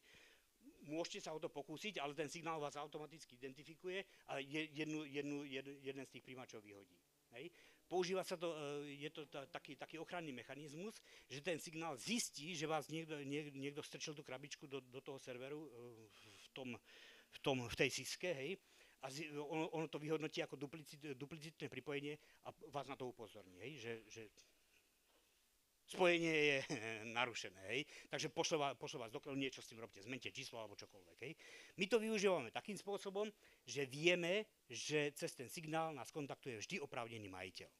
Môžete sa o to pokúsiť, ale ten signál vás automaticky identifikuje a jeden z tých príjimačov vyhodí. Hej. Používa sa to, je to taký ochranný mechanizmus, že ten signál zistí, že vás niekto strčil tú krabičku do toho serveru v tej siske, hej, a ono to vyhodnotí ako duplicitné pripojenie a vás na to upozorní, hej, že spojenie je narušené, hej. Takže pošle vás do keľu, niečo s tým robte, zmente číslo alebo čokoľvek, hej. My to využívame takým spôsobom, že vieme, že cez ten signál nás kontaktuje vždy oprávnený majiteľ.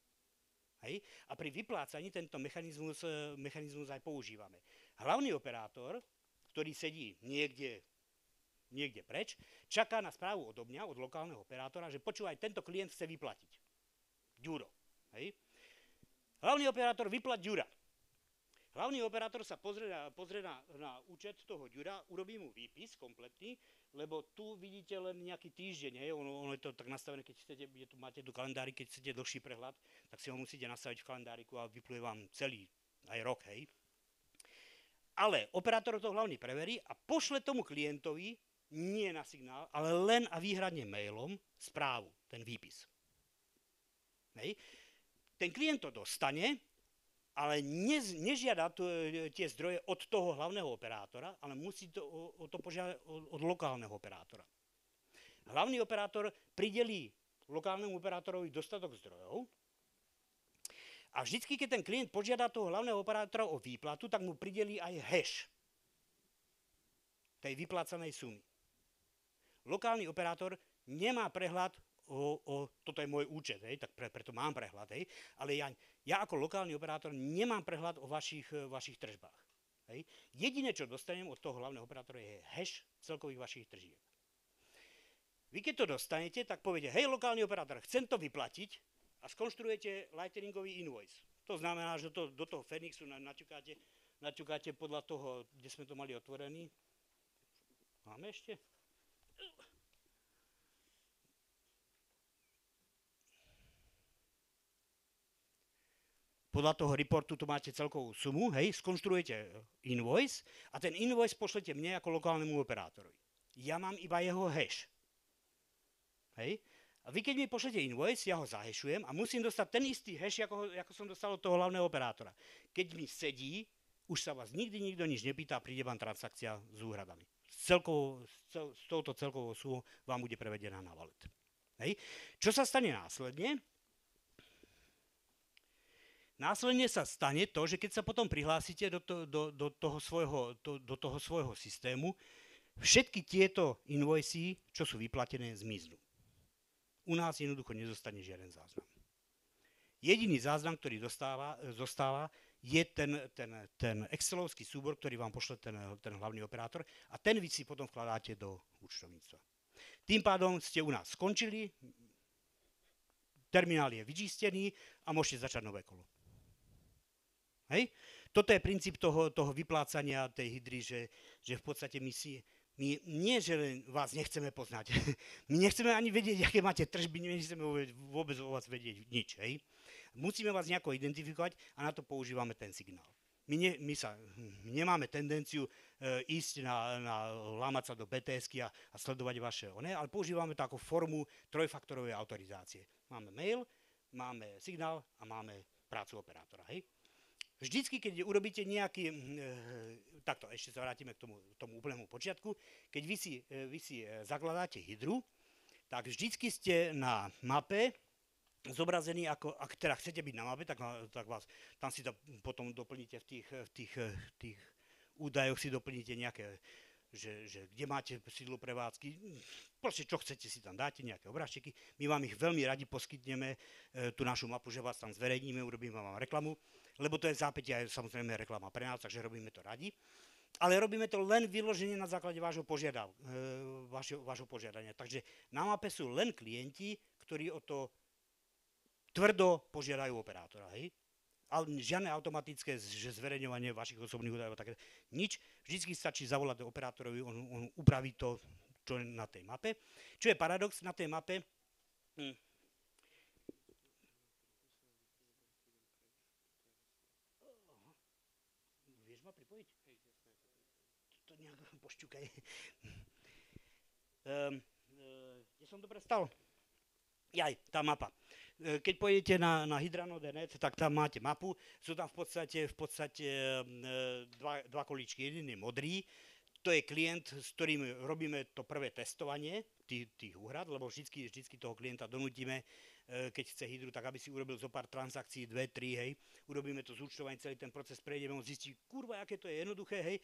Hej. A pri vyplácaní tento mechanizmus aj používame. Hlavný operátor, ktorý sedí niekde preč, čaká na správu odo mňa, od lokálneho operátora, že počúvaj, tento klient chce vyplatiť. Ďuro. Hej. Hlavný operátor vyplať Ďura. Hlavný operátor sa pozrie na účet toho Ďura, urobí mu výpis kompletný, lebo tu vidíte len nejaký týždeň, hej, ono je to tak nastavené, keď chcete, máte tu kalendári, keď chcete dlhší prehľad, tak si ho musíte nastaviť v kalendáriku a vypluje vám celý aj rok, hej. Ale operátor to hlavne preverí a pošle tomu klientovi, nie na signál, ale len a výhradne mailom správu, ten výpis. Hej. Ten klient to dostane, ale nežiada tie zdroje od toho hlavného operátora, ale musí to požiadať od lokálneho operátora. Hlavný operátor pridelí lokálnemu operátorovi dostatok zdrojov a vždycky, keď ten klient požiada toho hlavného operátora o výplatu, tak mu pridelí aj hash tej vyplácanej sumy. Lokálny operátor nemá prehľad toto je môj účet, hej, tak preto mám prehľad, hej, ale ja ako lokálny operátor nemám prehľad o vašich tržbách. Hej. Jediné, čo dostanem od toho hlavného operátora, je hash celkových vašich tržieb. Vy keď to dostanete, tak poviete, hej, lokálny operátor, chcem to vyplatiť a skonštruujete lightningový invoice. To znamená, že to do toho Fenixu naťukáte podľa toho, kde sme to mali otvorený. Máme ešte? Podľa toho reportu tu máte celkovú sumu, hej, skonštruujete invoice a ten invoice pošlete mne ako lokálnemu operátorovi. Ja mám iba jeho hash. Hej. A vy keď mi pošlete invoice, ja ho zahešujem a musím dostať ten istý hash, ako som dostal od toho hlavného operátora. Keď mi sedí, už sa vás nikdy nikto nič nepýta a príde vám transakcia s úhradami. S touto celkovou sumou vám bude prevedená na wallet. Hej. Čo sa stane následne? Následne sa stane to, že keď sa potom prihlásite do toho svojho systému, všetky tieto invoicy, čo sú vyplatené, zmiznú. U nás jednoducho nezostane žiaden záznam. Jediný záznam, ktorý zostáva, je ten excelovský súbor, ktorý vám pošle ten hlavný operátor a ten vy si potom vkladáte do účtovníctva. Tým pádom ste u nás skončili, terminál je vyčistený a môžete začať nové kolo. Hej? Toto je princíp toho vyplácania tej hydry, že v podstate my nie, že vás nechceme poznať. My nechceme ani vedieť, aké máte tržby, nechceme vôbec o vás vedieť nič. Hej? Musíme vás nejako identifikovať a na to používame ten signál. My nemáme tendenciu ísť lámať sa do BTS-ky a sledovať vaše ale používame to ako formu trojfaktorovej autorizácie. Máme mail, máme signál a máme prácu operátora. Hej? Vždycky, keď urobíte nejaký, takto ešte sa vrátime k tomu úplnému počiatku, keď vy si zakladáte hydru, tak vždycky ste na mape zobrazení, ak teda chcete byť na mape, tak vás, tam si to potom doplníte v tých údajoch, si doplníte nejaké, že kde máte sídlo prevádzky, proste čo chcete si tam dáte, nejaké obrázky. My vám ich veľmi radi poskytneme, tú našu mapu, že vás tam zverejníme, urobíme vám reklamu, lebo to je v zápäti aj samozrejme reklama pre nás, takže robíme to radi. Ale robíme to len vyloženie na základe vášho požiadania. Takže na mape sú len klienti, ktorí o to tvrdo požiadajú operátora. Hej? Ale žiadne automatické zverejňovanie vašich osobných údajov, také nič. Vždycky stačí zavolať operátorovi, on upraví to, čo je na tej mape. Čo je paradox na tej mape? Vieš ma pripojiť? To nejak pošťukaj. Kde som to prestal? Jaj, tá mapa. Keď pôjdete na hydrano.net, tak tam máte mapu. Sú tam v podstate dva kolíčky. Jeden je modrý. to je klient, s ktorým robíme to prvé testovanie tých úhrad, lebo vždycky toho klienta donútime, keď chce Hydru, tak aby si urobil zo pár transakcií, 2, 3, hej, urobíme to zúčtovanie, celý ten proces prejdeme, on zistí, kurva, aké to je jednoduché, hej,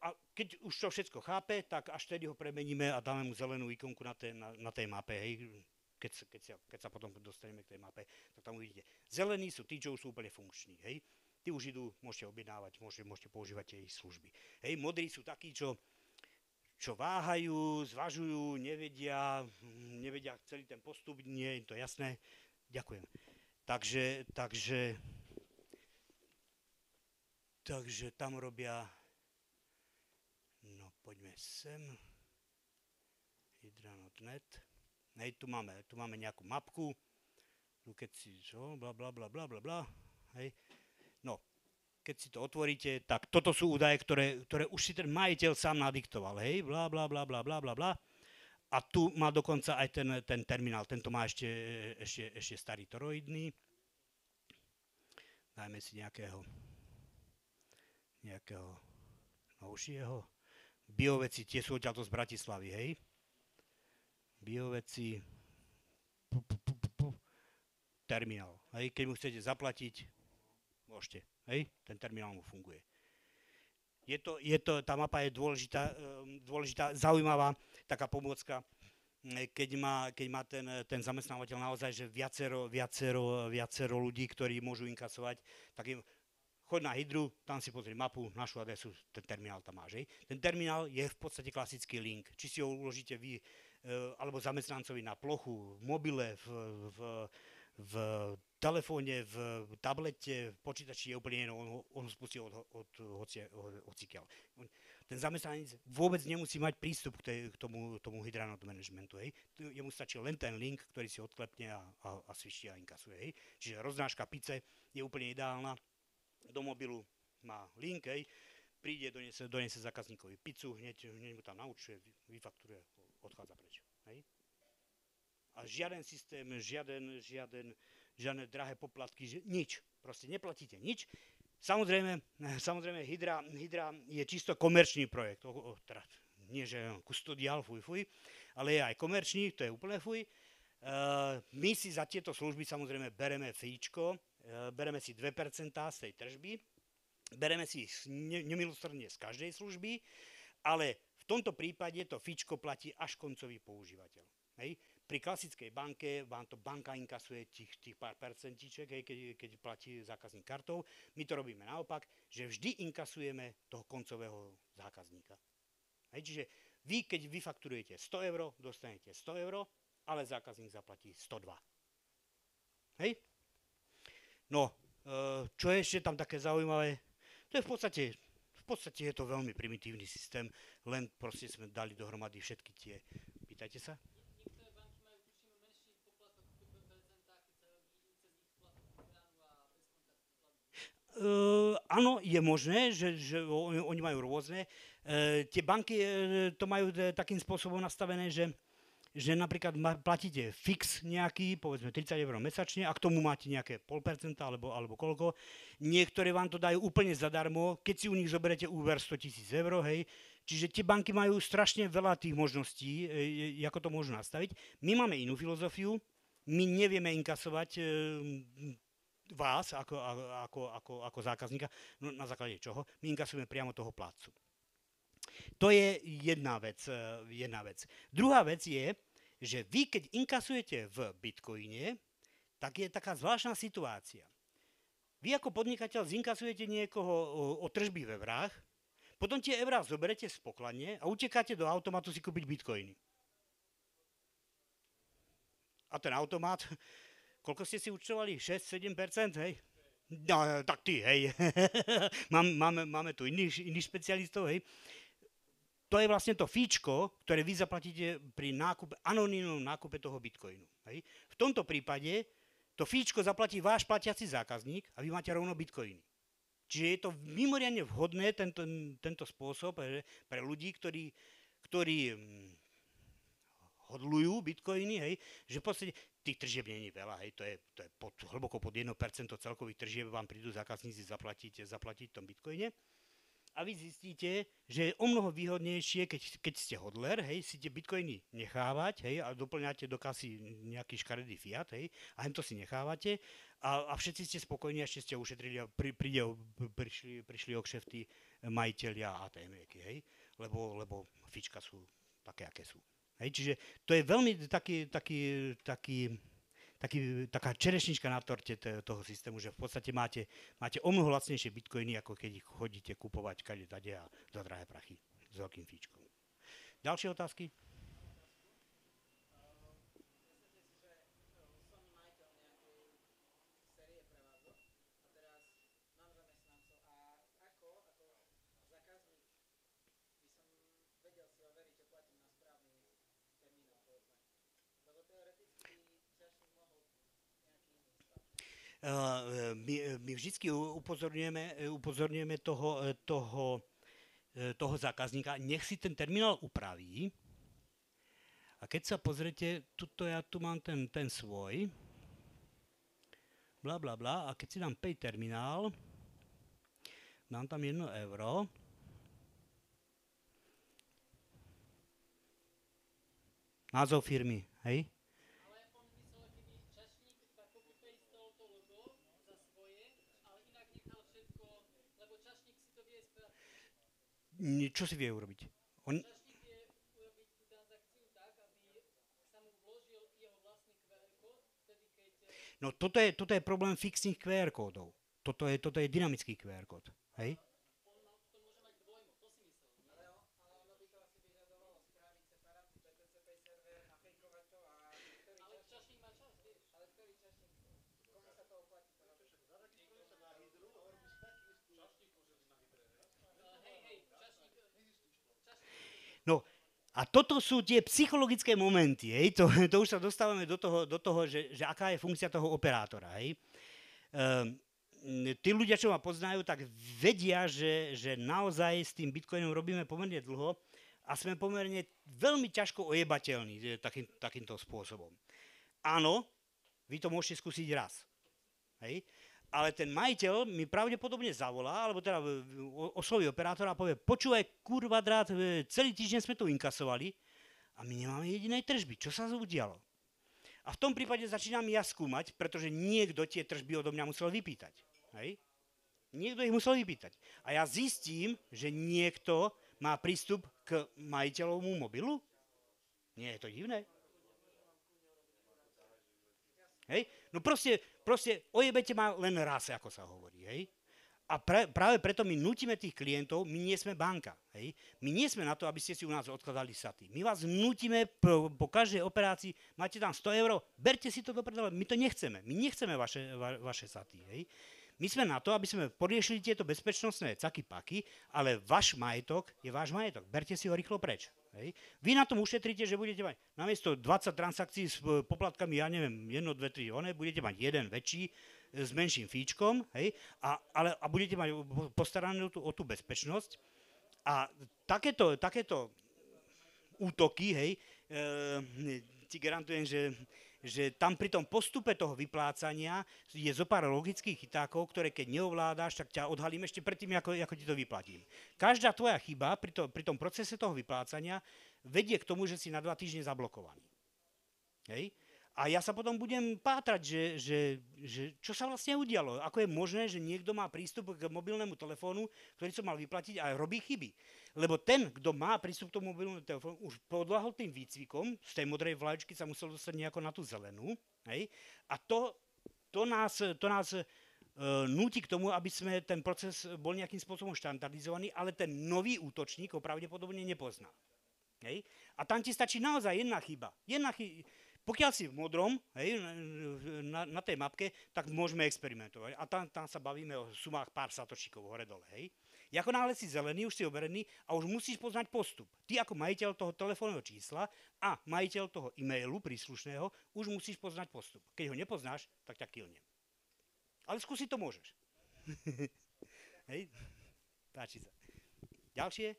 a keď už to všetko chápe, tak až tedy ho premeníme a dáme mu zelenú ikonku na tej mape, hej, keď sa potom dostaneme k tej mape, tak tam uvidíte. Zelení sú tí, čo už sú úplne funkční, hej. Tí už idú, môžete objednávať, môžete používať tie ich služby. Hej, modrí sú takí, čo váhajú, zvažujú, nevedia celý ten postup, nie je im to jasné. Ďakujem. Takže tam robia, no poďme sem, hydra.net. Hej, tu máme nejakú mapku, tu keď si, bla, hej. No, keď si to otvoríte, tak toto sú údaje, ktoré už si ten majiteľ sám nadiktoval, hej, bla. A tu má dokonca aj ten terminál, tento má ešte starý toroidný. Dajme si nejakého novšieho. Bioveci, tie sú odtiaľto z Bratislavy, hej. Bioveci, terminál, hej, keď mu chcete zaplatiť, môžete, hej, ten terminál mu funguje. Tá mapa je dôležitá, zaujímavá taká pomôcka, keď má ten zamestnávateľ naozaj, že viacero ľudí, ktorí môžu inkasovať, tak im choď na Hydru, tam si pozri mapu, našu adresu, ten terminál tam máš, hej. Ten terminál je v podstate klasický link, či si ho uložíte vy, alebo zamestnancovi na plochu, v mobile, v telefóne, v tablete, v počítači je úplne jedno, on ho spustí od hocikiaľ. Ten zamestnanec vôbec nemusí mať prístup k tomu Hydra.net managementu. Hej. Jemu stačí len ten link, ktorý si odklepne a sviští a inkasuje. Hej. Čiže roznáška pice je úplne ideálna. Do mobilu má link, hej. Príde, donese zákazníkovi pizzu, hneď mu tam naučuje, vyfakturuje, odchádza preč. Hej. A žiaden systém, žiadne drahé poplatky, nič. Proste neplatíte nič. Samozrejme Hydra je čisto komerčný projekt. Teda, nie, že kustodiál, fuj, ale je aj komerčný, to je úplne fuj. My si za tieto služby samozrejme bereme fíčko, bereme si 2% z tej tržby, bereme si ich nemilosrdne z každej služby, ale v tomto prípade to fíčko platí až koncový používateľ. Hej. Pri klasickej banke vám to banka inkasuje tých pár percentíček, hej, keď platí zákazník kartou. My to robíme naopak, že vždy inkasujeme toho koncového zákazníka. Hej, čiže vy, keď vyfakturujete 100 €, dostanete 100 €, ale zákazník zaplatí 102. Hej? No, čo je ešte tam také zaujímavé? To je v podstate je to veľmi primitívny systém, len proste sme dali dohromady všetky tie. Pýtajte sa? Niektoré banky majú tuším menší poplatok, ako 2%, keď sa robí cez ich platformu a bezkontaktnú platbu. Áno, je možné, že oni majú rôzne. Tie banky to majú takým spôsobom nastavené, že napríklad platíte fix nejaký, povedzme 30 € mesačne a k tomu máte nejaké 0,5% alebo koľko. Niektoré vám to dajú úplne zadarmo, keď si u nich zoberete úver 100 000 €, hej. Čiže tie banky majú strašne veľa tých možností, ako to môžu nastaviť. My máme inú filozofiu, my nevieme inkasovať vás ako zákazníka, no na základe čoho? My inkasujeme priamo toho plátcu. To je jedna vec. Druhá vec je, že vy, keď inkasujete v Bitcoine, tak je taká zvláštna situácia. Vy ako podnikateľ zinkasujete niekoho o tržby v eurách, potom tie eurá zoberete z pokladne a utekáte do automatu si kúpiť Bitcoiny. A ten automat, koľko ste si účtovali? 6-7%, hej? No, tak ty, hej. Máme tu iných špecialistov, hej. To je vlastne to fíčko, ktoré vy zaplatíte pri anonymnom nákupe toho Bitcoinu. Hej. V tomto prípade to fíčko zaplatí váš platiaci zákazník a vy máte rovno Bitcoiny. Čiže je to mimoriadne vhodné tento spôsob pre ľudí, ktorí hodlujú Bitcoiny, hej, že v podstate tých tržieb nie je veľa, hej, to je hlboko pod 1% celkových tržieb vám prídu zákazníci zaplatiť v tom Bitcoine. a vy zistíte, že je o mnoho výhodnejšie, keď ste hodler, hej, si tie bitcoiny nechávať, hej, a doplňate do kasy nejaký škaredý fiat, hej, a to si nechávate a všetci ste spokojní, ešte ste ušetrili a prišli o kšefty majiteľia ATM-ky, hej, lebo fička sú také, aké sú. Hej, čiže to je veľmi taká čerešnička na torte toho systému, že v podstate máte o mnoho lacnejšie bitcoiny, ako keď ich chodíte kupovať kade tade a za drahé prachy s veľkým fíčkom. Ďalšie otázky? My vždycky upozorňujeme toho zákazníka, nech si ten terminál upraví. A keď sa pozrete, ja tu mám ten svoj, bla bla bla, a keď si dám pay terminál, dám tam 1 euro, názov firmy, hej? Ale on myslel, keby čašník iba copy-pastol to logo za svoje, ale inak nechal všetko, lebo čašník si to vie spraviť. Čo si vie urobiť? Čašník vie urobiť tú transakciu tak, aby sa mu vložil jeho vlastný QR kód, vtedy keď... No toto je problém fixných QR kódov. Toto je dynamický QR kód, hej? On to môže mať dvojmo, to si myslel. Ale ono by to asi vyžadovalo spraviť separátny TTCP server, nafejkovať to a... Ale čašník má čas, vieš. Ale ktorý čašník? Komu sa to oplatí? Zaregistruje sa na Hydru a robí staky. Čašník môže byť na Hydre, hej, čašník... No a toto sú tie psychologické momenty, hej? To už sa dostávame do toho že aká je funkcia toho operátora, hej? Tí ľudia, čo ma poznajú, tak vedia, že naozaj s tým bitcoinom robíme pomerne dlho a sme pomerne veľmi ťažko ojebateľní takýmto spôsobom. Áno, vy to môžete skúsiť raz, hej? Ale ten majiteľ mi pravdepodobne zavolá, alebo teda osloví operátora a povie, počúvaj, kurva drát, celý týždeň sme to inkasovali a my nemáme jedinej tržby. Čo sa udialo? A v tom prípade začínam ja skúmať, pretože niekto tie tržby odo mňa musel vypýtať. Hej? Niekto ich musel vypýtať. A ja zistím, že niekto má prístup k majiteľovmu mobilu? Nie je to divné? Hej? No proste ojebete ma len raz, ako sa hovorí. Hej? A práve preto my nutíme tých klientov, my nie sme banka. Hej? My nie sme na to, aby ste si u nás odkladali saty. My vás nutíme po každej operácii, máte tam 100 eur, berte si to do prdele, my to nechceme. My nechceme vaše saty. Hej? My sme na to, aby sme poriešili tieto bezpečnostné caky-paky, ale váš majetok je váš majetok. Berte si ho rýchlo preč. Hej. Vy na tom ušetríte, že budete mať namiesto 20 transakcií s poplatkami, ja neviem, 1, 2, 3, budete mať jeden väčší s menším fíčkom, hej, a budete mať postarané o tú bezpečnosť. A takéto útoky, hej, ti garantujem, že tam pri tom postupe toho vyplácania je zo pár logických chytákov, ktoré keď neovládáš, tak ťa odhalím ešte predtým, ako ti to vyplatím. Každá tvoja chyba pri tom procese toho vyplácania vedie k tomu, že si na 2 týždne zablokovaný. Hej? A ja sa potom budem pátrať, že čo sa vlastne udialo. Ako je možné, že niekto má prístup k mobilnému telefónu, ktorý som mal vyplatiť a robí chyby. Lebo ten, kto má prístup k tomu mobilnému telefónu, už podľahol tým výcvikom, z tej modrej vlaječky sa musel dostať nejako na tú zelenú. Hej? A to nás núti k tomu, aby sme ten proces bol nejakým spôsobom štandardizovaný, ale ten nový útočník ho pravdepodobne nepozná. Hej? A tam ti stačí naozaj jedna chyba. Pokiaľ si v modrom, hej, na tej mapke, tak môžeme experimentovať. A tam sa bavíme o sumách pár satočíkov hore-dole. Hej. Ako náhle si zelený, už si overený a už musíš poznať postup. Ty ako majiteľ toho telefónneho čísla a majiteľ toho e-mailu príslušného už musíš poznať postup. Keď ho nepoznáš, tak ťa killnem. Ale skúsiť to môžeš. Hej. Páči sa. Ďalšie?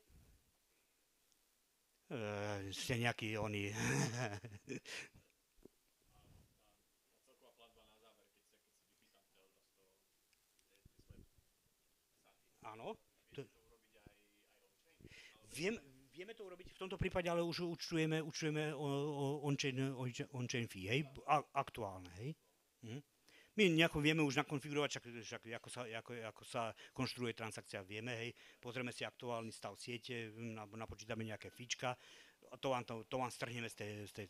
Ste nejaký oni... Áno. Vieme to urobiť, v tomto prípade ale už účtujeme on-chain fee, hej, aktuálne, hej. My nejako vieme už nakonfigurovať, však ako sa konštruuje transakcia, vieme, hej, pozrieme si aktuálny stav siete, napočítame nejaké fíčka, to vám strhneme z tej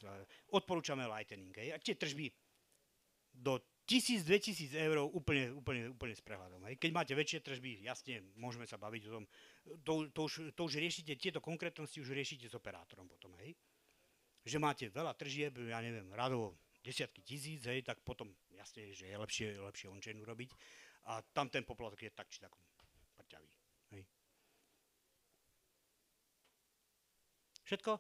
odporúčame Lightning, hej, a tie tržby do 1000-2000 eur úplne s prehľadom. Hej. Keď máte väčšie tržby, jasne, môžeme sa baviť o tom. To už riešite, tieto konkrétnosti už riešite s operátorom potom. Hej. Že máte veľa tržieb, ja neviem, radovo desiatky tisíc, hej, tak potom jasne, že je lepšie on-chain urobiť. A tam ten poplatok je tak či tak prťavý. Hej. Všetko?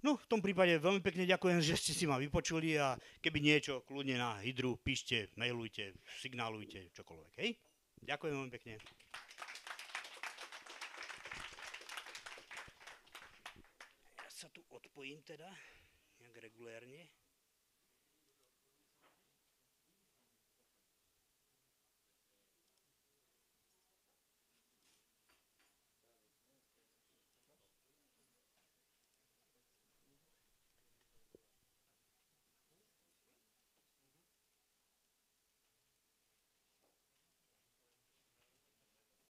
No, v tom prípade veľmi pekne ďakujem, že ste si ma vypočuli a keby niečo, kľudne na Hydru, píšte, mailujte, signálujte, čokoľvek, hej? Ďakujem veľmi pekne. Ja sa tu odpojím teda, nejak regulérne.